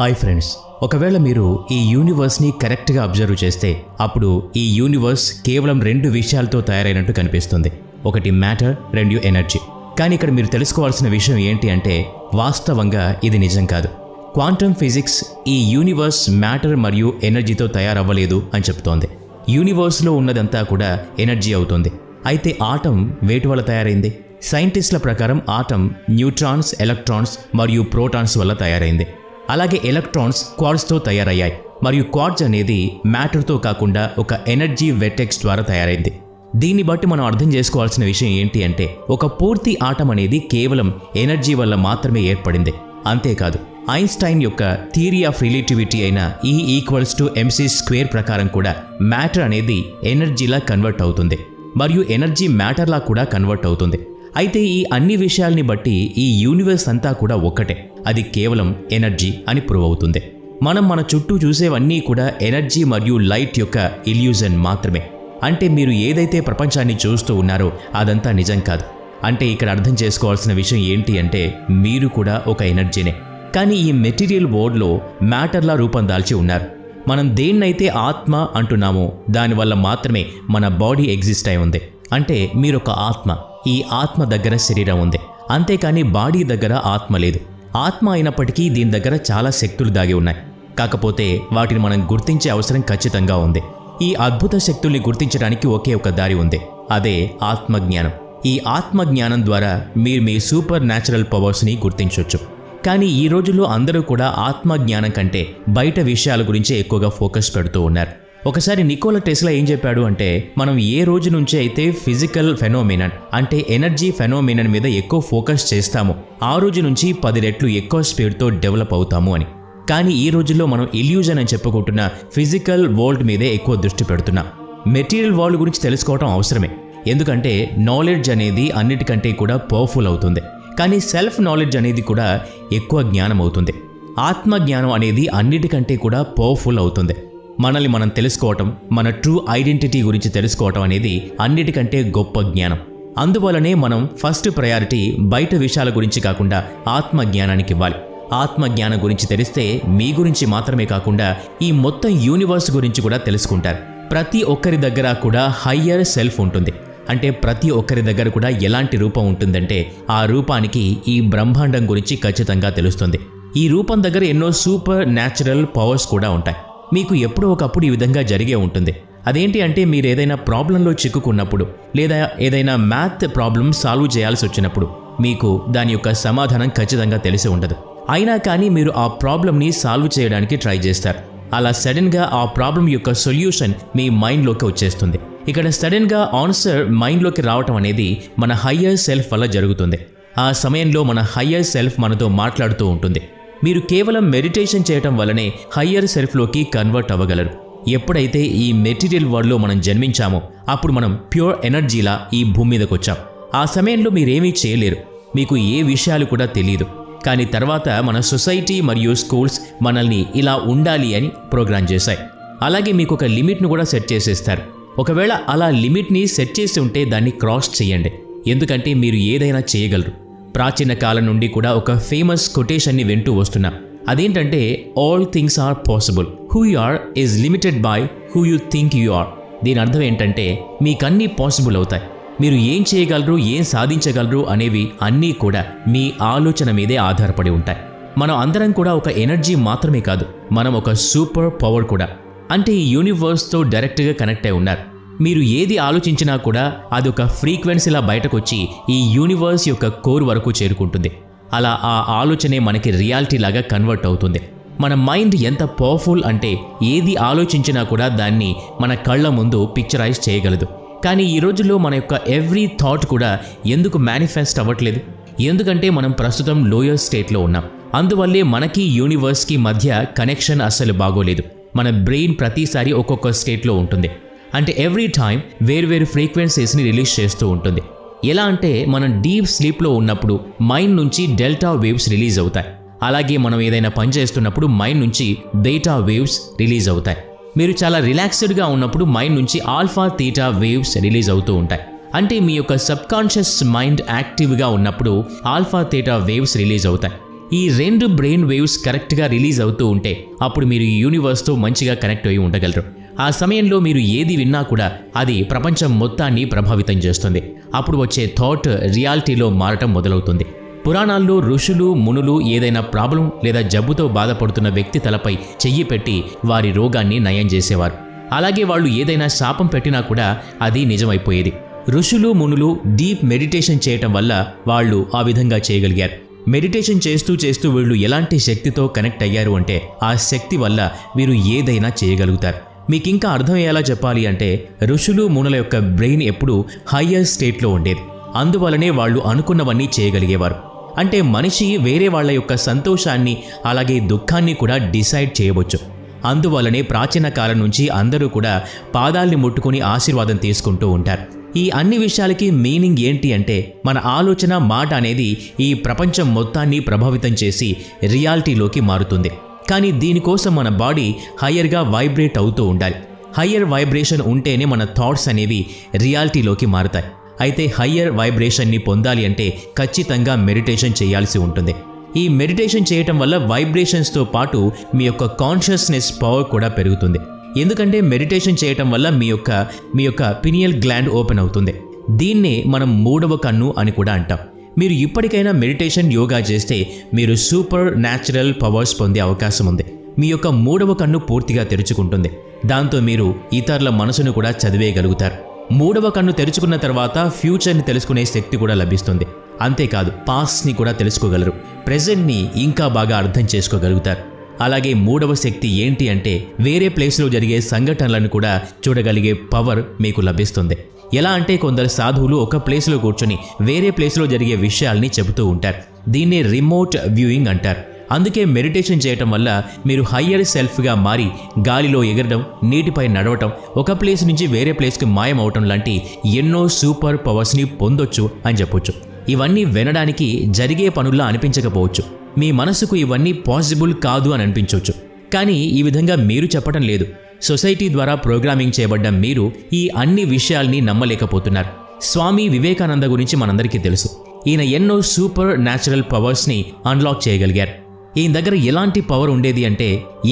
Hi friends, ఒకవేళ మీరు ఈ యూనివర్స్ని కరెక్ట్గా అబ్జర్వ్ చేస్తే అప్పుడు ఈ యూనివర్స్ కేవలం రెండు విషయాలతో తయారైనట్టు కనిపిస్తుంది. ఒకటి మ్యాటర్, రెండు ఎనర్జీ. కానీ ఇక్కడ మీరు తెలుసుకోవాల్సిన విషయం ఏంటి అంటే వాస్తవంగా ఇది నిజం కాదు. క్వాంటమ్ ఫిజిక్స్ ఈ యూనివర్స్ మ్యాటర్ మరియు ఎనర్జీతో తయారవ్వలేదు అని చెప్తోంది. యూనివర్స్లో ఉన్నదంతా కూడా ఎనర్జీ అవుతుంది. అయితే ఆటం వేటి వల్ల తయారైంది? సైంటిస్టుల ప్రకారం ఆటం న్యూట్రాన్స్, ఎలక్ట్రాన్స్ మరియు ప్రోటాన్స్ వల్ల తయారైంది. అలాగే ఎలక్ట్రాన్స్ క్వార్ట్స్తో తయారయ్యాయి మరియు క్వార్ట్స్ అనేది మ్యాటర్తో కాకుండా ఒక ఎనర్జీ వెర్టెక్స్ ద్వారా తయారైంది. దీన్ని బట్టి మనం అర్థం చేసుకోవాల్సిన విషయం ఏంటి అంటే ఒక పూర్తి ఆటం అనేది కేవలం ఎనర్జీ వల్ల మాత్రమే ఏర్పడింది. అంతేకాదు, ఐన్స్టైన్ యొక్క థియరీ ఆఫ్ రిలేటివిటీ అయిన E=mc² ప్రకారం కూడా మ్యాటర్ అనేది ఎనర్జీలా కన్వర్ట్ అవుతుంది మరియు ఎనర్జీ మ్యాటర్లా కూడా కన్వర్ట్ అవుతుంది. అయితే ఈ అన్ని విషయాల్ని బట్టి ఈ యూనివర్స్ అంతా కూడా ఒక్కటే, అది కేవలం ఎనర్జీ అని ప్రూవ్ అవుతుంది. మనం మన చుట్టూ చూసేవన్నీ కూడా ఎనర్జీ మరియు లైట్ యొక్క ఇల్యూజన్ మాత్రమే. అంటే మీరు ఏదైతే ప్రపంచాన్ని చూస్తూ ఉన్నారో అదంతా నిజం కాదు. అంటే ఇక్కడ అర్థం చేసుకోవాల్సిన విషయం ఏంటి అంటే మీరు కూడా ఒక ఎనర్జీనే, కానీ ఈ మెటీరియల్ వరల్డ్లో మ్యాటర్లా రూపం దాల్చి ఉన్నారు. మనం దేన్నైతే ఆత్మ అంటున్నామో దానివల్ల మాత్రమే మన బాడీ ఎగ్జిస్ట్ అయి ఉంది. అంటే మీరొక ఆత్మ, ఈ ఆత్మ దగ్గర శరీరం ఉంది, అంతేకాని బాడీ దగ్గర ఆత్మ లేదు. ఆత్మ అయినప్పటికీ దీని దగ్గర చాలా శక్తులు దాగి ఉన్నాయి. కాకపోతే వాటిని మనం గుర్తించే అవసరం ఖచ్చితంగా ఉంది. ఈ అద్భుత శక్తుల్ని గుర్తించడానికి ఒకే ఒక దారి ఉంది, అదే ఆత్మజ్ఞానం. ఈ ఆత్మజ్ఞానం ద్వారా మీరు మీ సూపర్ న్యాచురల్ పవర్స్ని గుర్తించవచ్చు. కానీ ఈ రోజుల్లో అందరూ కూడా ఆత్మజ్ఞానం కంటే బయట విషయాల గురించే ఎక్కువగా ఫోకస్ పెడుతూ ఉన్నారు. ఒకసారి నికోలా టెస్లా ఏం చెప్పాడు అంటే మనం ఏ రోజు నుంచి అయితే ఫిజికల్ ఫెనోమినన్ అంటే ఎనర్జీ ఫెనోమినన్ మీద ఎక్కువ ఫోకస్ చేస్తామో ఆ రోజు నుంచి 10 రెట్లు ఎక్కువ స్పీడ్తో డెవలప్ అవుతాము అని. కానీ ఈ రోజుల్లో మనం ఇల్యూజన్ అని చెప్పుకుంటున్న ఫిజికల్ వరల్డ్ మీదే ఎక్కువ దృష్టి పెడుతున్నాం. మెటీరియల్ వరల్డ్ గురించి తెలుసుకోవడం అవసరమే, ఎందుకంటే నాలెడ్జ్ అనేది అన్నిటికంటే కూడా పవర్ఫుల్ అవుతుంది. కానీ సెల్ఫ్ నాలెడ్జ్ అనేది కూడా ఎక్కువ జ్ఞానం అవుతుంది. ఆత్మజ్ఞానం అనేది అన్నిటికంటే కూడా పవర్ఫుల్ అవుతుంది. మనల్ని మనం తెలుసుకోవటం, మన ట్రూ ఐడెంటిటీ గురించి తెలుసుకోవటం అనేది అన్నిటికంటే గొప్ప జ్ఞానం. అందువలనే మనం ఫస్ట్ ప్రయారిటీ బయట విషయాల గురించి కాకుండా ఆత్మజ్ఞానానికి ఇవ్వాలి. ఆత్మజ్ఞానం గురించి తెలిస్తే మీ గురించి మాత్రమే కాకుండా ఈ మొత్తం యూనివర్స్ గురించి కూడా తెలుసుకుంటారు. ప్రతి ఒక్కరి దగ్గర కూడా హయ్యర్ సెల్ఫ్ ఉంటుంది. అంటే ప్రతి ఒక్కరి దగ్గర కూడా ఎలాంటి రూపం ఉంటుందంటే ఆ రూపానికి ఈ బ్రహ్మాండం గురించి ఖచ్చితంగా తెలుస్తుంది. ఈ రూపం దగ్గర ఎన్నో సూపర్ న్యాచురల్ పవర్స్ కూడా ఉంటాయి. మీకు ఎప్పుడో ఒకప్పుడు ఈ విధంగా జరిగే ఉంటుంది. అదేంటి అంటే మీరు ఏదైనా ప్రాబ్లంలో చిక్కుకున్నప్పుడు లేదా ఏదైనా మ్యాథ్ ప్రాబ్లం సాల్వ్ చేయాల్సి వచ్చినప్పుడు మీకు దాని యొక్క సమాధానం ఖచ్చితంగా తెలిసి ఉండదు. అయినా కానీ మీరు ఆ ప్రాబ్లంని సాల్వ్ చేయడానికి ట్రై చేస్తారు. అలా సడన్గా ఆ ప్రాబ్లం యొక్క సొల్యూషన్ మీ మైండ్లోకి వచ్చేస్తుంది. ఇక్కడ సడన్గా ఆన్సర్ మైండ్లోకి రావటం అనేది మన హయ్యర్ సెల్ఫ్ వల్ల జరుగుతుంది. ఆ సమయంలో మన హయ్యర్ సెల్ఫ్ మనతో మాట్లాడుతూ ఉంటుంది. మీరు కేవలం మెడిటేషన్ చేయటం వల్లనే హయ్యర్ సెల్ఫ్లోకి కన్వర్ట్ అవ్వగలరు. ఎప్పుడైతే ఈ మెటీరియల్ వరల్డ్లో మనం జన్మించామో అప్పుడు మనం ప్యూర్ ఎనర్జీలా ఈ భూమి మీదకి వచ్చాం. ఆ సమయంలో మీరేమీ చేయలేరు, మీకు ఏ విషయాలు కూడా తెలియదు. కానీ తర్వాత మన సొసైటీ మరియు స్కూల్స్ మనల్ని ఇలా ఉండాలి అని ప్రోగ్రామ్ చేశాయి. అలాగే మీకు ఒక లిమిట్ను కూడా సెట్ చేసేస్తారు. ఒకవేళ అలా లిమిట్ని సెట్ చేసి ఉంటే దాన్ని క్రాస్ చేయండి, ఎందుకంటే మీరు ఏదైనా చేయగలరు. ప్రాచీన కాలం నుండి కూడా ఒక ఫేమస్ కొటేషన్ని వింటూ వస్తున్నాం. అదేంటంటే all things are possible, who you are is limited by who you think you are. దీని అర్థం ఏంటంటే మీకన్నీ పాసిబుల్ అవుతాయి. మీరు ఏం చేయగలరు, ఏం సాధించగలరు అనేవి అన్నీ కూడా మీ ఆలోచన మీదే ఆధారపడి ఉంటాయి. మనం అందరం కూడా ఒక ఎనర్జీ మాత్రమే కాదు, మనం ఒక సూపర్ పవర్ కూడా. అంటే ఈ యూనివర్స్తో డైరెక్ట్గా కనెక్ట్ అయి ఉన్నారు. మీరు ఏది ఆలోచించినా కూడా అది ఒక ఫ్రీక్వెన్సీలా బయటకు వచ్చి ఈ యూనివర్స్ యొక్క కోర్ వరకు చేరుకుంటుంది. అలా ఆ ఆలోచనే మనకి రియాలిటీ లాగా కన్వర్ట్ అవుతుంది. మన మైండ్ ఎంత పవర్ఫుల్ అంటే ఏది ఆలోచించినా కూడా దాన్ని మన కళ్ళ ముందు పిక్చరైజ్ చేయగలదు. కానీ ఈ రోజుల్లో మన యొక్క ఎవ్రీ థాట్ కూడా ఎందుకు మేనిఫెస్ట్ అవ్వట్లేదు? ఎందుకంటే మనం ప్రస్తుతం లోయర్ స్టేట్లో ఉన్నాం. అందువల్లే మనకి యూనివర్స్కి మధ్య కనెక్షన్ అస్సలు బాగోలేదు. మన బ్రెయిన్ ప్రతిసారి ఒక్కొక్క స్టేట్లో ఉంటుంది. అంటే ఎవ్రీ టైం వేర్వేరు ఫ్రీక్వెన్సీస్ని రిలీజ్ చేస్తూ ఉంటుంది. ఎలా అంటే మనం డీప్ స్లీప్లో ఉన్నప్పుడు మైండ్ నుంచి డెల్టా వేవ్స్ రిలీజ్ అవుతాయి. అలాగే మనం ఏదైనా పని చేస్తున్నప్పుడు మైండ్ నుంచి బీటా వేవ్స్ రిలీజ్ అవుతాయి. మీరు చాలా రిలాక్స్డ్గా ఉన్నప్పుడు మైండ్ నుంచి ఆల్ఫా తీటా వేవ్స్ రిలీజ్ అవుతూ ఉంటాయి. అంటే మీ యొక్క సబ్కాన్షియస్ మైండ్ యాక్టివ్గా ఉన్నప్పుడు ఆల్ఫా తీటా వేవ్స్ రిలీజ్ అవుతాయి. ఈ 2 బ్రెయిన్ వేవ్స్ కరెక్ట్గా రిలీజ్ అవుతూ ఉంటే అప్పుడు మీరు ఈ యూనివర్స్తో మంచిగా కనెక్ట్ అయి ఉండగలరు. ఆ సమయంలో మీరు ఏది విన్నా కూడా అది ప్రపంచం మొత్తాన్ని ప్రభావితం చేస్తుంది. అప్పుడు వచ్చే థాట్ రియాలిటీలో మారటం మొదలవుతుంది. పురాణాల్లో ఋషులు మునులు ఏదైనా ప్రాబ్లం లేదా జబ్బుతో బాధపడుతున్న వ్యక్తి తలపై చెయ్యి పెట్టి వారి రోగాన్ని నయం చేసేవారు. అలాగే వాళ్ళు ఏదైనా శాపం పెట్టినా కూడా అది నిజమైపోయేది. ఋషులు మునులు డీప్ మెడిటేషన్ చేయటం వల్ల వాళ్ళు ఆ విధంగా చేయగలిగారు. మెడిటేషన్ చేస్తూ చేస్తూ వీళ్ళు ఎలాంటి శక్తితో కనెక్ట్ అయ్యారు అంటే ఆ శక్తి వల్ల వీరు ఏదైనా చేయగలుగుతారు. మీకు ఇంకా అర్థమయ్యేలా చెప్పాలి అంటే ఋషులు మునుల యొక్క బ్రెయిన్ ఎప్పుడూ హయ్యర్ స్టేట్లో ఉండేది. అందువలనే వాళ్ళు అనుకున్నవన్నీ చేయగలిగేవారు. అంటే మనిషి వేరే వాళ్ళ యొక్క సంతోషాన్ని అలాగే దుఃఖాన్ని కూడా డిసైడ్ చేయవచ్చు. అందువలనే ప్రాచీన కాలం నుంచి అందరూ కూడా పాదాల్ని ముట్టుకుని ఆశీర్వాదం తీసుకుంటూ ఉంటారు. ఈ అన్ని విషయాలకి మీనింగ్ ఏంటి అంటే మన ఆలోచన మాట అనేది ఈ ప్రపంచం మొత్తాన్ని ప్రభావితం చేసి రియాలిటీలోకి మారుతుంది. కానీ దీనికోసం మన బాడీ హయ్యర్గా వైబ్రేట్ అవుతూ ఉండాలి. హయ్యర్ వైబ్రేషన్ ఉంటేనే మన థాట్స్ అనేవి రియాలిటీలోకి మారుతాయి. అయితే హయ్యర్ వైబ్రేషన్ని పొందాలి అంటే ఖచ్చితంగా మెడిటేషన్ చేయాల్సి ఉంటుంది. ఈ మెడిటేషన్ చేయటం వల్ల వైబ్రేషన్స్తో పాటు మీ యొక్క కాన్షియస్నెస్ పవర్ కూడా పెరుగుతుంది. ఎందుకంటే మెడిటేషన్ చేయటం వల్ల మీ యొక్క పినియల్ గ్లాండ్ ఓపెన్ అవుతుంది. దీన్నే మనం 3వ కన్ను అని కూడా అంటాం. మీరు ఇప్పటికైనా మెడిటేషన్ యోగా చేస్తే మీరు సూపర్ న్యాచురల్ పవర్స్ పొందే అవకాశం ఉంది. మీ యొక్క 3వ కన్ను పూర్తిగా తెరుచుకుంటుంది. దాంతో మీరు ఇతరుల మనసును కూడా చదివేయగలుగుతారు. 3వ కన్ను తెరుచుకున్న తర్వాత ఫ్యూచర్ని తెలుసుకునే శక్తి కూడా లభిస్తుంది. అంతేకాదు పాస్ట్ని కూడా తెలుసుకోగలరు. ప్రెజెంట్ని ఇంకా బాగా అర్థం చేసుకోగలుగుతారు. అలాగే 3వ శక్తి ఏంటి అంటే వేరే ప్లేస్లో జరిగే సంఘటనలను కూడా చూడగలిగే పవర్ మీకు లభిస్తుంది. ఎలా అంటే కొందరు సాధువులు ఒక ప్లేస్లో కూర్చొని వేరే ప్లేస్లో జరిగే విషయాల్ని చెబుతూ ఉంటారు. దీన్నే రిమోట్ వ్యూయింగ్ అంటారు. అందుకే మెడిటేషన్ చేయటం వల్ల మీరు హయ్యర్ సెల్ఫ్గా మారి గాలిలో ఎగరడం, నీటిపై నడవటం, ఒక ప్లేస్ నుంచి వేరే ప్లేస్కి మాయమవటం లాంటి ఎన్నో సూపర్ పవర్స్ని పొందొచ్చు అని చెప్పొచ్చు. ఇవన్నీ వినడానికి జరిగే పనుల్లా అనిపించకపోవచ్చు. మీ మనసుకు ఇవన్నీ పాసిబుల్ కాదు అని అనిపించవచ్చు. కానీ ఈ విధంగా మీరు చెప్పటం లేదు. సొసైటీ ద్వారా ప్రోగ్రామింగ్ చేయబడ్డ మీరు ఈ అన్ని విషయాల్ని నమ్మలేకపోతున్నారు. స్వామి వివేకానంద గురించి మనందరికీ తెలుసు. ఈయన ఎన్నో సూపర్ న్యాచురల్ పవర్స్ని అన్లాక్ చేయగలిగారు. ఈయన దగ్గర ఎలాంటి పవర్ ఉండేది అంటే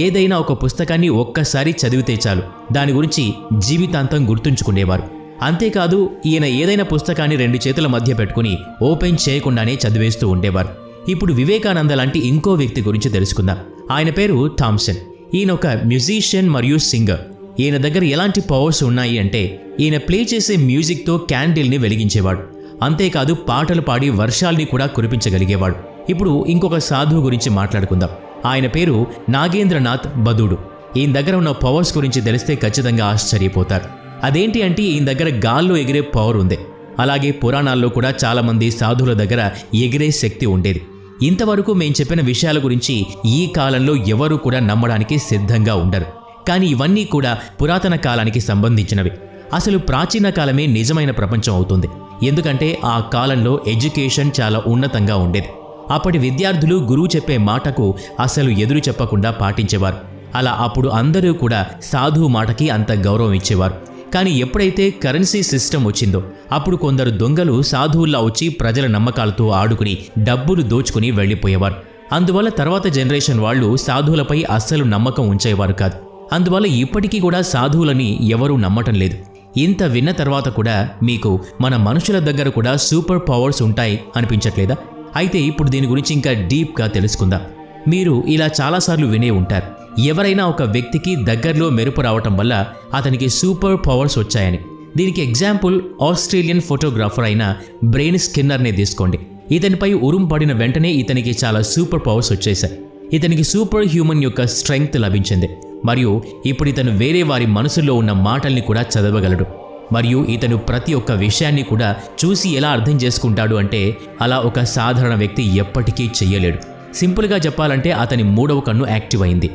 ఏదైనా ఒక పుస్తకాన్ని ఒక్కసారి చదివితే చాలు దాని గురించి జీవితాంతం గుర్తుంచుకునేవారు. అంతేకాదు ఈయన ఏదైనా పుస్తకాన్ని 2 చేతుల మధ్య పెట్టుకుని ఓపెన్ చేయకుండానే చదివేస్తూ ఉండేవారు. ఇప్పుడు వివేకానంద లాంటి ఇంకో వ్యక్తి గురించి తెలుసుకుందాం. ఆయన పేరు థామ్సన్. ఈయన ఒక మ్యూజిషియన్ మరియు సింగర్. ఈయన దగ్గర ఎలాంటి పవర్స్ ఉన్నాయి అంటే ఈయన ప్లే చేసే మ్యూజిక్తో క్యాండిల్ని వెలిగించేవాడు. అంతేకాదు పాటలు పాడి వర్షాల్ని కూడా కురిపించగలిగేవాడు. ఇప్పుడు ఇంకొక సాధువు గురించి మాట్లాడుకుందాం. ఆయన పేరు నాగేంద్రనాథ్ బదుడు. ఈయన దగ్గర ఉన్న పవర్స్ గురించి తెలిస్తే ఖచ్చితంగా ఆశ్చర్యపోతారు. అదేంటి అంటే ఈయన దగ్గర గాల్లో ఎగిరే పవర్ ఉంది. అలాగే పురాణాల్లో కూడా చాలామంది సాధువుల దగ్గర ఎగిరే శక్తి ఉండేది. ఇంతవరకు మేం చెప్పిన విషయాల గురించి ఈ కాలంలో ఎవరూ కూడా నమ్మడానికి సిద్ధంగా ఉండరు. కానీ ఇవన్నీ కూడా పురాతన కాలానికి సంబంధించినవి. అసలు ప్రాచీన కాలమే నిజమైన ప్రపంచం అవుతుంది. ఎందుకంటే ఆ కాలంలో ఎడ్యుకేషన్ చాలా ఉన్నతంగా ఉండేది. అప్పటి విద్యార్థులు గురువు చెప్పే మాటకు అసలు ఎదురు చెప్పకుండా పాటించేవారు. అలా అప్పుడు అందరూ కూడా సాధువు మాటకి అంత గౌరవం ఇచ్చేవారు. కానీ ఎప్పుడైతే కరెన్సీ సిస్టమ్ వచ్చిందో అప్పుడు కొందరు దొంగలు సాధువుల్లా వచ్చి ప్రజల నమ్మకాలతో ఆడుకుని డబ్బులు దోచుకుని వెళ్ళిపోయేవారు. అందువల్ల తర్వాత జనరేషన్ వాళ్ళు సాధువులపై అస్సలు నమ్మకం ఉంచేవారు కాదు. అందువల్ల ఇప్పటికీ కూడా సాధువులని ఎవరూ నమ్మటం లేదు. ఇంత విన్న తర్వాత కూడా మీకు మన మనుషుల దగ్గర కూడా సూపర్ పవర్స్ ఉంటాయి అనిపించట్లేదా? అయితే ఇప్పుడు దీని గురించి ఇంకా డీప్గా తెలుసుకుందాం. మీరు ఇలా చాలాసార్లు వినే ఉంటారు, ఎవరైనా ఒక వ్యక్తికి దగ్గరలో మెరుపు రావటం వల్ల అతనికి సూపర్ పవర్స్ వచ్చాయని. దీనికి ఎగ్జాంపుల్ ఆస్ట్రేలియన్ ఫోటోగ్రాఫర్ అయిన బ్రెయిన్ స్కిన్నర్నే తీసుకోండి. ఇతనిపై ఉరుము పడిన వెంటనే ఇతనికి చాలా సూపర్ పవర్స్ వచ్చేశాయి. ఇతనికి సూపర్ హ్యూమన్ యొక్క స్ట్రెంగ్త్ లభించింది. మరియు ఇప్పుడు ఇతను వేరే వారి మనసులో ఉన్న మాటల్ని కూడా చదవగలడు. మరియు ఇతను ప్రతి ఒక్క విషయాన్ని కూడా చూసి ఎలా అర్థం చేసుకుంటాడు అంటే అలా ఒక సాధారణ వ్యక్తి ఎప్పటికీ చెయ్యలేడు. సింపుల్గా చెప్పాలంటే అతని 3వ కన్ను యాక్టివ్ అయింది.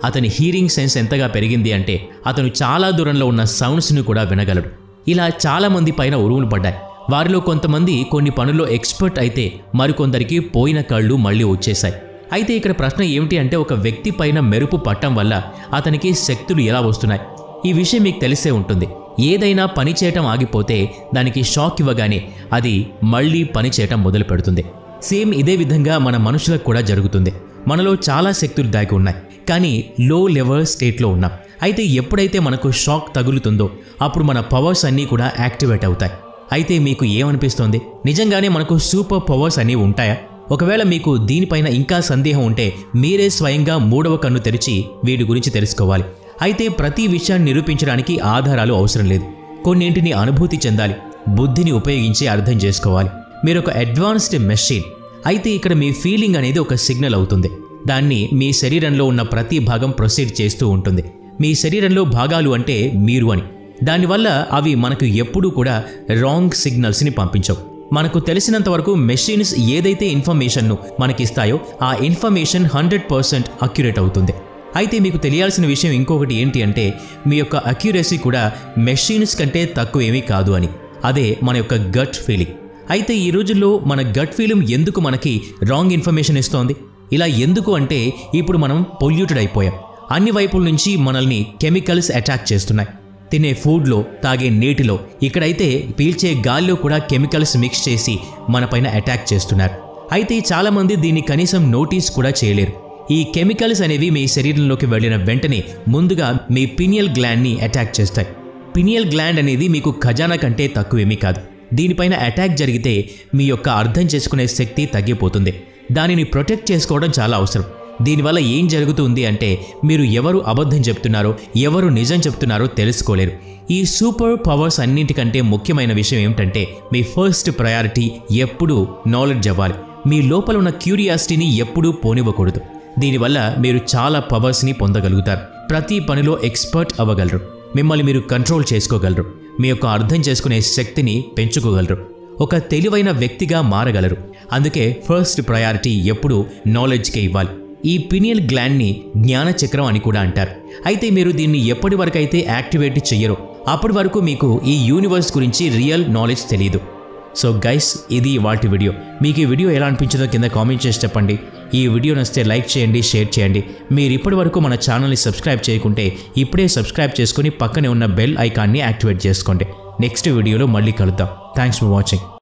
అతని హీరింగ్ సెన్స్ ఎంతగా పెరిగింది అంటే అతను చాలా దూరంలో ఉన్న సౌండ్స్ను కూడా వినగలడు. ఇలా చాలామంది పైన ఉరుములు పడ్డాయి. వారిలో కొంతమంది కొన్ని పనుల్లో ఎక్స్పర్ట్ అయితే మరికొందరికి పోయిన కళ్ళు మళ్ళీ వచ్చేశాయి. అయితే ఇక్కడ ప్రశ్న ఏమిటి అంటే ఒక వ్యక్తి పైన మెరుపు పట్టం వల్ల అతనికి శక్తులు ఎలా వస్తున్నాయి? ఈ విషయం మీకు తెలిసే ఉంటుంది. ఏదైనా పని చేయటం ఆగిపోతే దానికి షాక్ ఇవ్వగానే అది మళ్ళీ పని చేయటం మొదలు పెడుతుంది. సేమ్ ఇదే విధంగా మన మనుషులకు కూడా జరుగుతుంది. మనలో చాలా శక్తులు దాగి ఉన్నాయి, కానీ లో లెవెల్ స్టేట్లో ఉన్నాం. అయితే ఎప్పుడైతే మనకు షాక్ తగులుతుందో అప్పుడు మన పవర్స్ అన్నీ కూడా యాక్టివేట్ అవుతాయి. అయితే మీకు ఏమనిపిస్తోంది? నిజంగానే మనకు సూపర్ పవర్స్ అనేవి ఉంటాయా? ఒకవేళ మీకు దీనిపైన ఇంకా సందేహం ఉంటే మీరే స్వయంగా మూడవ కన్ను తెరిచి వీటి గురించి తెలుసుకోవాలి. అయితే ప్రతి విషయాన్ని నిరూపించడానికి ఆధారాలు అవసరం లేదు. కొన్నింటిని అనుభూతి చెందాలి, బుద్ధిని ఉపయోగించి అర్థం చేసుకోవాలి. మీరొక అడ్వాన్స్డ్ మెషిన్. అయితే ఇక్కడ మీ ఫీలింగ్ అనేది ఒక సిగ్నల్ అవుతుంది. దాన్ని మీ శరీరంలో ఉన్న ప్రతి భాగం ప్రొసీడ్ చేస్తూ ఉంటుంది. మీ శరీరంలో భాగాలు అంటే మీరు అని. దానివల్ల అవి మనకు ఎప్పుడూ కూడా రాంగ్ సిగ్నల్స్ని పంపించవు. మనకు తెలిసినంత వరకు మెషిన్స్ ఏదైతే ఇన్ఫర్మేషన్ను మనకిస్తాయో ఆ ఇన్ఫర్మేషన్ 100% అక్యురేట్ అవుతుంది. అయితే మీకు తెలియాల్సిన విషయం ఇంకొకటి ఏంటి అంటే మీ యొక్క అక్యురసీ కూడా మెషిన్స్ కంటే తక్కువ ఏమీ కాదు అని. అదే మన యొక్క గట్ ఫీలింగ్. అయితే ఈ రోజుల్లో మన గట్ ఫీలింగ్ ఎందుకు మనకి రాంగ్ ఇన్ఫర్మేషన్ ఇస్తోంది? ఇలా ఎందుకు అంటే ఇప్పుడు మనం పొల్యూటెడ్ అయిపోయాం. అన్ని వైపుల నుంచి మనల్ని కెమికల్స్ అటాక్ చేస్తున్నాయి. తినే ఫుడ్లో, తాగే నీటిలో, ఇక్కడైతే పీల్చే గాల్లో కూడా కెమికల్స్ మిక్స్ చేసి మనపైన అటాక్ చేస్తున్నారు. అయితే చాలామంది దీన్ని కనీసం నోటీస్ కూడా చేయలేరు. ఈ కెమికల్స్ అనేవి మీ శరీరంలోకి వెళ్ళిన వెంటనే ముందుగా మీ పినియల్ గ్లాండ్ని అటాక్ చేస్తాయి. పినియల్ గ్లాండ్ అనేది మీకు ఖజానా కంటే తక్కువేమీ కాదు. దీనిపైన అటాక్ జరిగితే మీ యొక్క అర్థం చేసుకునే శక్తి తగ్గిపోతుంది. దానిని ప్రొటెక్ట్ చేసుకోవడం చాలా అవసరం. దీనివల్ల ఏం జరుగుతుంది అంటే మీరు ఎవరు అబద్ధం చెప్తున్నారో, ఎవరు నిజం చెప్తున్నారో తెలుసుకోలేరు. ఈ సూపర్ పవర్స్ అన్నింటికంటే ముఖ్యమైన విషయం ఏమిటంటే మీ ఫస్ట్ ప్రయారిటీ ఎప్పుడూ నాలెడ్జ్ అవ్వాలి. మీ లోపల ఉన్న క్యూరియాసిటీని ఎప్పుడూ పోనివ్వకూడదు. దీనివల్ల మీరు చాలా పవర్స్ని పొందగలుగుతారు. ప్రతి పనిలో ఎక్స్పర్ట్ అవ్వగలరు. మిమ్మల్ని మీరు కంట్రోల్ చేసుకోగలరు. మీ యొక్క అర్థం చేసుకునే శక్తిని పెంచుకోగలరు. ఒక తెలివైన వ్యక్తిగా మారగలరు. అందుకే ఫస్ట్ ప్రయారిటీ ఎప్పుడూ నాలెడ్జ్కే ఇవ్వాలి. ఈ పినియల్ గ్లాండ్ని జ్ఞాన చక్రం అని కూడా అంటారు. అయితే మీరు దీన్ని ఎప్పటి వరకైతే యాక్టివేట్ చెయ్యరో అప్పటి వరకు మీకు ఈ యూనివర్స్ గురించి రియల్ నాలెడ్జ్ తెలియదు. సో గైస్, ఇది వాటి వీడియో. మీకు ఈ వీడియో ఎలా అనిపించిందో కింద కామెంట్ చేసి చెప్పండి. ఈ వీడియో నచ్చితే లైక్ చేయండి, షేర్ చేయండి. మీరు ఇప్పటి వరకు మన ఛానల్ని సబ్స్క్రైబ్ చేయకుంటే ఇప్పుడే సబ్స్క్రైబ్ చేసుకుని పక్కనే ఉన్న బెల్ ఐకాన్ని యాక్టివేట్ చేసుకోండి. నెక్స్ట్ వీడియోలో మళ్ళీ కలుద్దాం. Thanks for watching.